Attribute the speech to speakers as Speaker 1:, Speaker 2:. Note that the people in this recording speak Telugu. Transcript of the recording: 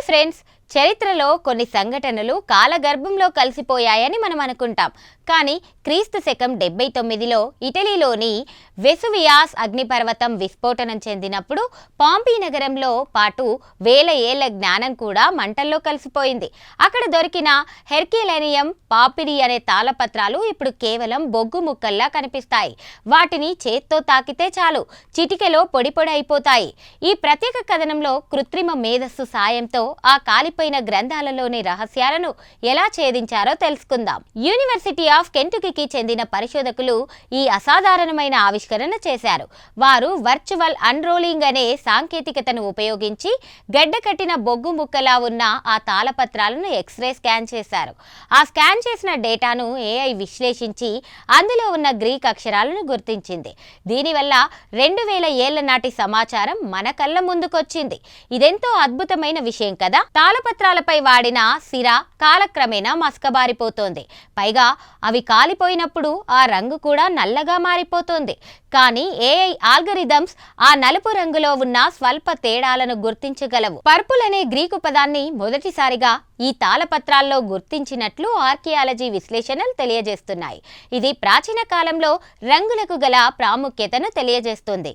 Speaker 1: ఫ్రెండ్స్, చరిత్రలో కొన్ని సంఘటనలు కాలగర్భంలో కలిసిపోయాయని మనం అనుకుంటాం. కానీ క్రీస్తు శకం 79లో ఇటలీలోని వెసువియాస్ అగ్నిపర్వతం విస్ఫోటనం చెందినప్పుడు పాంపీ నగరంలో పాటు వేల ఏళ్ల జ్ఞానం కూడా మంటల్లో కలిసిపోయింది. అక్కడ దొరికిన హెర్క్యులేనియం పాపిరి అనే తాళపత్రాలు ఇప్పుడు కేవలం బొగ్గు ముక్కల్లా కనిపిస్తాయి. వాటిని చేత్తో తాకితే చాలు చిటికెలో పొడి పొడి అయిపోతాయి. ఈ ప్రత్యేక కథనంలో కృత్రిమ మేధస్సు సాయంతో ఆ కాలిపోయిన గ్రంథాలలోని రహస్యాలను ఎలా ఛేదించారో తెలుసుకుందాం. యూనివర్సిటీ ఆఫ్ కెంటుకీకి చెందిన పరిశోధకులు ఈ అసాధారణమైన ఆవిష్కరణ చేశారు. వారు వర్చువల్ అన్రోలింగ్ అనే సాంకేతికతను ఉపయోగించి గడ్డకట్టిన బొగ్గు ముక్కలా ఉన్న ఆ తాళపత్రాలను ఎక్స్రే స్కాన్ చేశారు. ఆ స్కాన్ చేసిన డేటాను ఏఐ విశ్లేషించి అందులో ఉన్న గ్రీక్ అక్షరాలను గుర్తించింది. దీనివల్ల 2000 ఏళ్ల నాటి సమాచారం మన కళ్ళ ముందుకొచ్చింది. ఇదెంతో అద్భుతమైన విషయం కదా. తాళపత్రాలపై వాడిన సిరా కాలక్రమేణా మసకబారిపోతోంది. పైగా అవి కాలిపోయినప్పుడు ఆ రంగు కూడా నల్లగా మారిపోతుంది. కానీ ఏఐ ఆల్గరిథమ్స్ ఆ నలుపు రంగులో ఉన్న స్వల్ప తేడాలను గుర్తించగలవు. పర్పుల్ అనే గ్రీకు పదాన్ని మొదటిసారిగా ఈ తాళపత్రాల్లో గుర్తించినట్లు ఆర్కియాలజీ విశ్లేషణలు తెలియజేస్తున్నాయి. ఇది ప్రాచీన కాలంలో రంగులకు గల ప్రాముఖ్యతను తెలియజేస్తుంది.